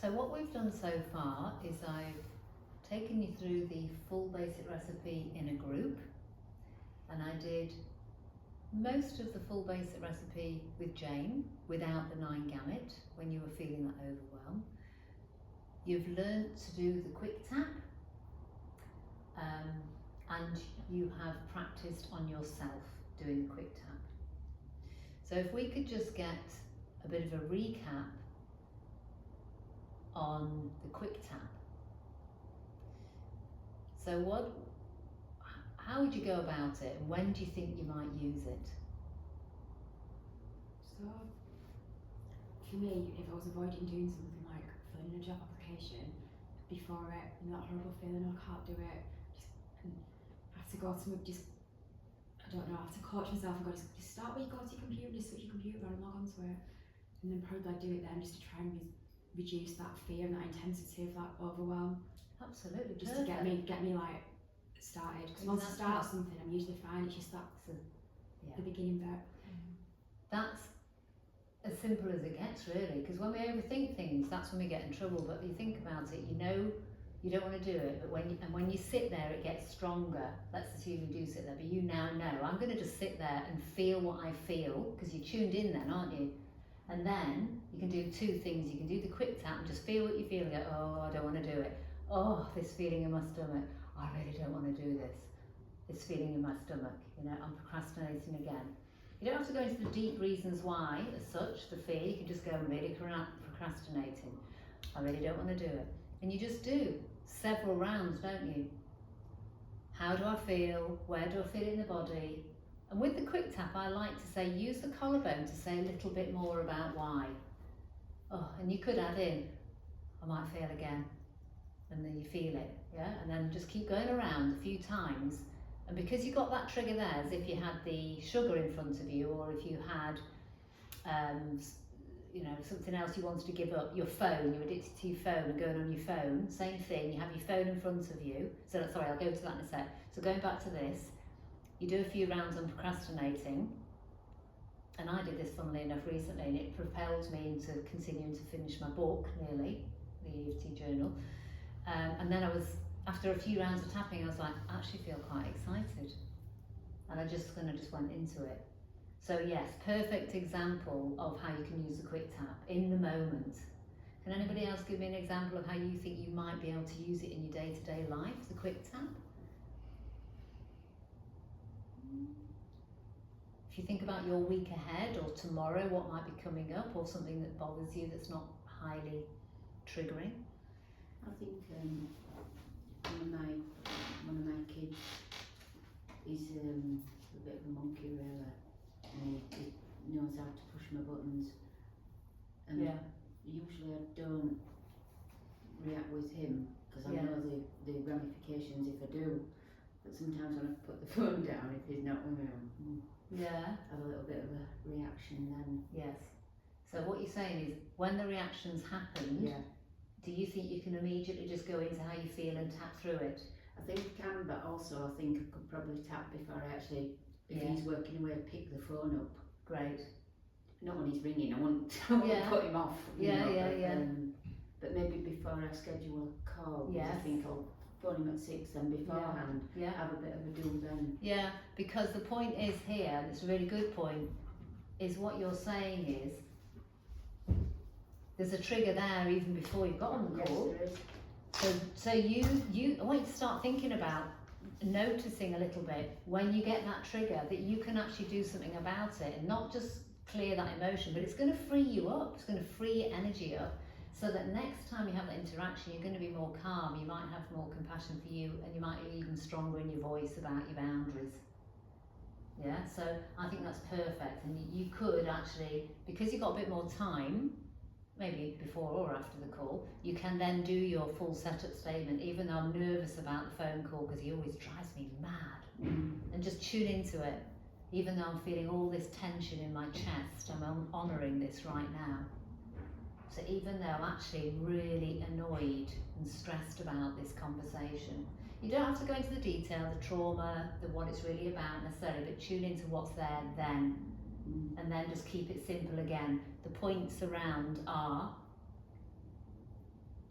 So what we've done so far is I've taken you through the full basic recipe in a group, and I did most of the full basic recipe with Jane without the 9 gamut when you were feeling that overwhelm. You've learnt to do the quick tap, and you have practiced on yourself doing the quick tap. So if we could just get a bit of a recap on the quick tap. So how would you go about it, and when do you think you might use it? So, for me, if I was avoiding doing something like filling in a job application, before it, and that horrible feeling, I can't do it, I have to go to I don't know, I have to coach myself and go, just start where you go to your computer, just switch your computer on and log onto it, and then probably do it then just to try and reduce that fear and that intensity of that overwhelm. Absolutely, just perfect. to get me like started, because once I start something I'm usually fine. It's just that the beginning bit. That's as simple as it gets, really, because when we overthink things, that's when we get in trouble. But you think about it, you know you don't want to do it, but when you sit there, it gets stronger. Let's assume you do sit there, but you now know, I'm going to just sit there and feel what I feel, because you're tuned in then, aren't you? And then you can do 2 things. You can do the quick tap and just feel what you feel and go, oh, I don't want to do it. Oh, this feeling in my stomach, I really don't want to do this. This feeling in my stomach, I'm procrastinating again. You don't have to go into the deep reasons why, as such, the fear. You can just go, I'm really procrastinating. I really don't want to do it. And you just do several rounds, don't you? How do I feel? Where do I feel it in the body? And with the quick tap, I like to say, use the collarbone to say a little bit more about why. Oh, and you could add in, I might fail again. And then you feel it, yeah? And then just keep going around a few times. And because you got that trigger there, as if you had the sugar in front of you, or if you had, something else you wanted to give up, your phone, you're addicted to your phone and going on your phone, same thing, you have your phone in front of you. So sorry, I'll go to that in a sec. So going back to this, you do a few rounds on procrastinating, and I did this funnily enough recently, and it propelled me into continuing to finish my book, nearly, the EFT journal. And then after a few rounds of tapping, I was like, I actually feel quite excited. And I just went into it. So yes, perfect example of how you can use the quick tap in the moment. Can anybody else give me an example of how you think you might be able to use it in your day-to-day life, the quick tap? If you think about your week ahead or tomorrow, what might be coming up, or something that bothers you that's not highly triggering? I think one of my kids is a bit of a monkey really, and he knows how to push my buttons, and usually I don't react with him because I know the ramifications if I do, but sometimes when I put the phone down, if he's not with me, have a little bit of a reaction then. Yes. So what you're saying is, when the reactions happen, do you think you can immediately just go into how you feel and tap through it? I think I can, but also I think I could probably tap before I actually, if he's working away, pick the phone up. Great. Not when he's ringing, I won't put him off. But maybe before I schedule a call, I think I'll phone him at 6 then beforehand, have a bit of a do then. Yeah, because the point is here, and it's a really good point, is what you're saying is, there's a trigger there even before you got on the call. Yes, there is. So I want you to start thinking about noticing a little bit when you get that trigger that you can actually do something about it, and not just clear that emotion, but it's going to free you up. It's going to free your energy up, so that next time you have that interaction, you're going to be more calm. You might have more compassion for you, and you might be even stronger in your voice about your boundaries. Yeah, so I think that's perfect, and you could actually, because you've got a bit more time, maybe before or after the call, you can then do your full setup statement, even though I'm nervous about the phone call because he always drives me mad. And just tune into it. Even though I'm feeling all this tension in my chest, I'm honouring this right now. So even though I'm actually really annoyed and stressed about this conversation, you don't have to go into the detail, the trauma, what it's really about necessarily, but tune into what's there then. And then just keep it simple again. The points around are,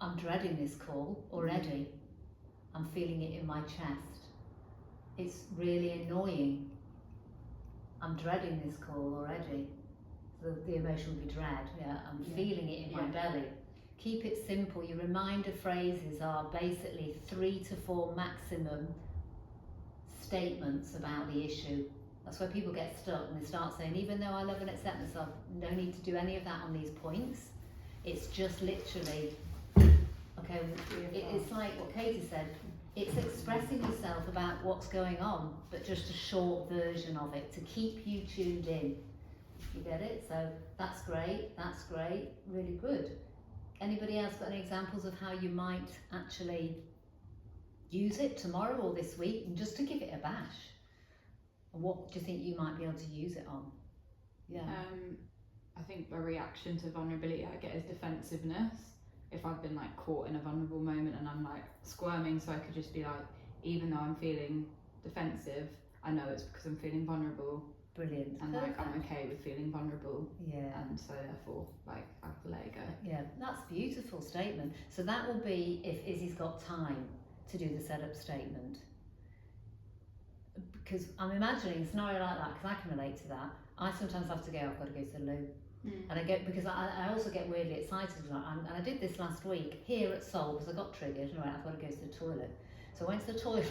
I'm dreading this call already. I'm feeling it in my chest. It's really annoying. I'm dreading this call already. The emotion would be dread. Yeah, I'm feeling it in my belly. Keep it simple. Your reminder phrases are basically 3 to 4 maximum statements about the issue. That's where people get stuck and they start saying, even though I love and accept myself, no need to do any of that on these points. It's just literally, okay, it's like what Katie said, it's expressing yourself about what's going on, but just a short version of it to keep you tuned in. You get it? So that's great, really good. Anybody else got any examples of how you might actually use it tomorrow or this week, and just to give it a bash? And what do you think you might be able to use it on? Yeah. I think a reaction to vulnerability I get is defensiveness. If I've been like caught in a vulnerable moment and I'm like squirming, so I could just be like, even though I'm feeling defensive, I know it's because I'm feeling vulnerable. Brilliant. And like I'm okay with feeling vulnerable. Yeah. And so therefore, like I have to let it go. Yeah, that's a beautiful statement. So that will be if Izzy's got time to do the setup statement. Because I'm imagining a scenario like that, because I can relate to that. I sometimes have to go, I've got to go to the loo. And I get, because I also get weirdly excited, and I did this last week here at Soul, because I got triggered, and I've got to go to the toilet. So I went to the toilet,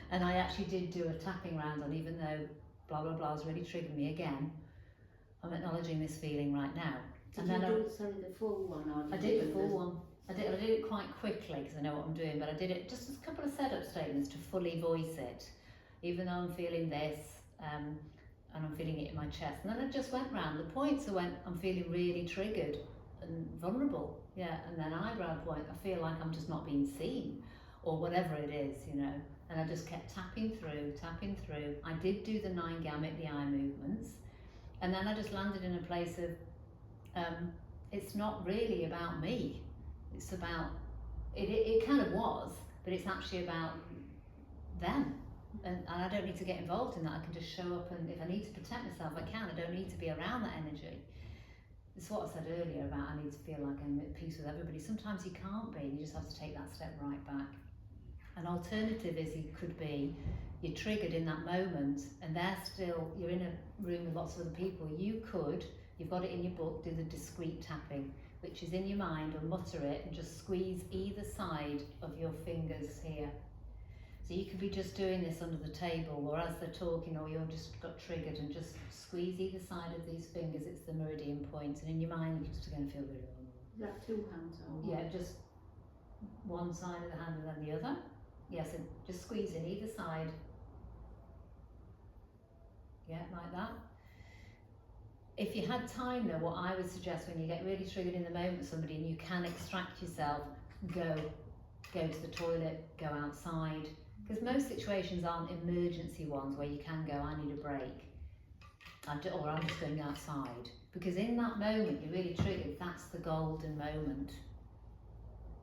and I actually did do a tapping round on, even though blah blah blah has really triggered me again, I'm acknowledging this feeling right now. Did you do the full one? Or I did the full one. I did it quite quickly because I know what I'm doing, but I did it just as a couple of setup statements to fully voice it, even though I'm feeling this, and I'm feeling it in my chest. And then I just went round the points. I went, I'm feeling really triggered and vulnerable, yeah. And then eyebrow point, I feel like I'm just not being seen, or whatever it is, you know. And I just kept tapping through. I did do the 9 gamut, the eye movements, and then I just landed in a place of, it's not really about me. It's about, it kind of was, but it's actually about them. And I don't need to get involved in that. I can just show up, and if I need to protect myself, I can. I don't need to be around that energy. It's what I said earlier about I need to feel like I'm at peace with everybody. Sometimes you can't be, you just have to take that step right back. An alternative is it could be you're triggered in that moment and you're in a room with lots of other people. You've got it in your book, do the discreet tapping, which is in your mind, or mutter it and just squeeze either side of your fingers here. So you could be just doing this under the table, or as they're talking, or you're just got triggered, and just squeeze either side of these fingers. It's the meridian point, and in your mind you're just going to feel really vulnerable. Is that 2 hands or Yeah, just one side of the hand and then the other. Yes, and just squeeze in either side. Yeah, like that. If you had time though, what I would suggest when you get really triggered in the moment with somebody and you can extract yourself, go to the toilet, go outside. Because most situations aren't emergency ones where you can go, I need a break, or I'm just going outside. Because in that moment, you're really triggered, that's the golden moment.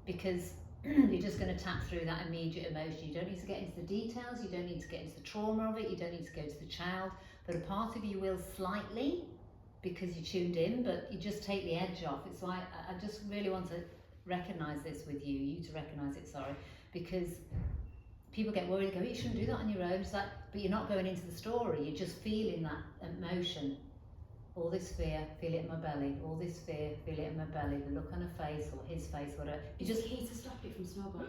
Because you're just going to tap through that immediate emotion. You don't need to get into the details, you don't need to get into the trauma of it, you don't need to go to the child, but a part of you will slightly, because you tuned in, but you just take the edge off. It's like, I just really want to recognise this with you to recognise it, sorry, because people get worried, they go, you shouldn't do that on your own. It's like, but you're not going into the story, you're just feeling that emotion. All this fear, feel it in my belly. All this fear, feel it in my belly. The look on her face, or his face, whatever. You just key to stop it from snowballing.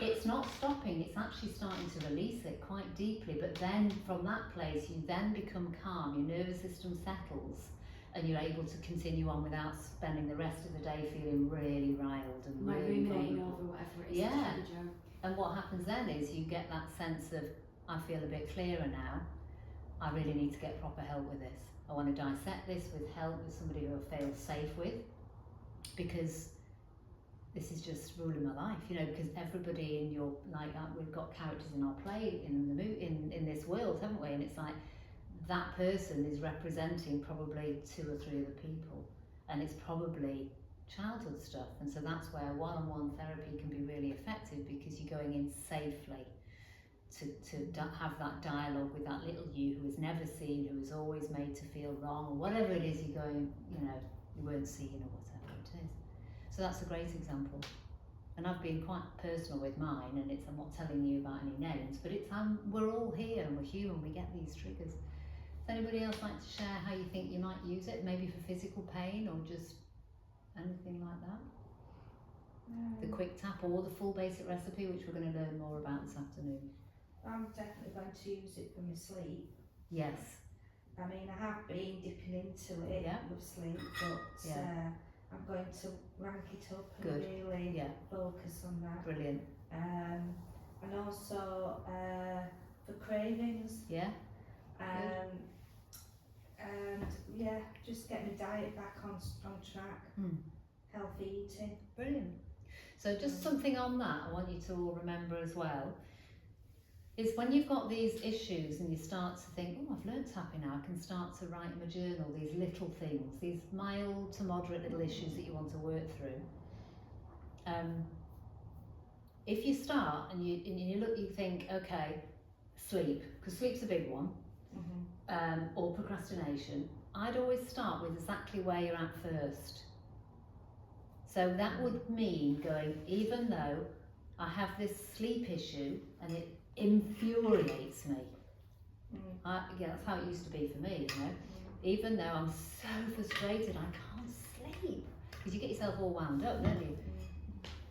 It's not stopping, it's actually starting to release it quite deeply. But then from that place, you then become calm, your nervous system settles, and you're able to continue on without spending the rest of the day feeling really riled and Like really ruminating vulnerable. over whatever it is. Yeah. And what happens then is you get that sense of, I feel a bit clearer now, I really need to get proper help with this. I want to dissect this with help, with somebody who I feel safe with, because this is just ruling my life, you know, because everybody in your, like, we've got characters in our play, in this world, haven't we? And it's like, that person is representing probably 2 or 3 other people, and it's probably childhood stuff. And so that's where one-on-one therapy can be really effective, because you're going in safely to have that dialogue with that little you who is never seen, who is always made to feel wrong, or whatever it is you're going, you know, you weren't seen, or whatever it is. So that's a great example. And I've been quite personal with mine, and I'm not telling you about any names, but we're all here and we're human, we get these triggers. Does anybody else like to share how you think you might use it, maybe for physical pain or just anything like that? The quick tap or the full basic recipe, which we're going to learn more about this afternoon. I'm definitely going to use it for my sleep. Yes. I mean, I have been dipping into it Yeah. with sleep, but I'm going to rank it up and Good. really focus on that. Brilliant. And also for cravings. Yeah. And yeah, just get my diet back on track. Healthy eating. Brilliant. So just something on that I want you to all remember as well is when you've got these issues and you start to think, oh, I've learnt tapping now, I can start to write in my journal these little things, these mild to moderate little issues that you want to work through. If you start and you look, you think, okay, sleep, because sleep's a big one, or procrastination, I'd always start with exactly where you're at first. So that would mean going, even though I have this sleep issue and it infuriates me. That's how it used to be for me, you know. Even though I'm so frustrated, I can't sleep. Because you get yourself all wound up, don't you?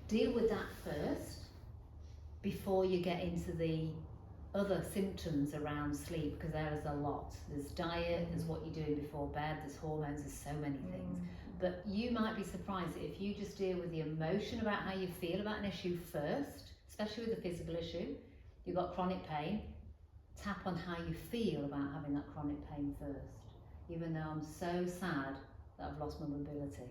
Deal with that first before you get into the other symptoms around sleep, because there is a lot. There's diet, there's what you're doing before bed, there's hormones, there's so many things. But you might be surprised that if you just deal with the emotion about how you feel about an issue first, especially with a physical issue, you've got chronic pain, tap on how you feel about having that chronic pain first. Even though I'm so sad that I've lost my mobility.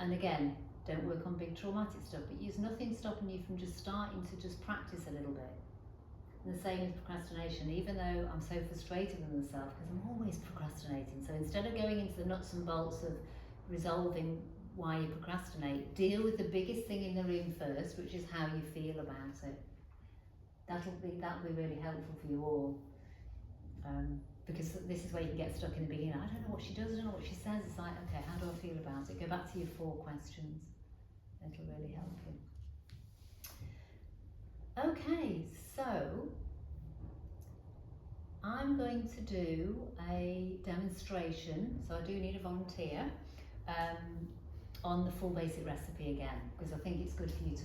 And again, don't work on big traumatic stuff, but there's nothing stopping you from just starting to just practice a little bit. And the same with procrastination, even though I'm so frustrated with myself, because I'm always procrastinating. So instead of going into the nuts and bolts of resolving why you procrastinate, deal with the biggest thing in the room first, which is how you feel about it. That'll be really helpful for you all, because this is where you can get stuck in the beginning. I don't know what she does, I don't know what she says. It's like, okay, how do I feel about it? Go back to your 4 questions. It'll really help you. Okay, so I'm going to do a demonstration, so I do need a volunteer, on the full basic recipe again, because I think it's good for you to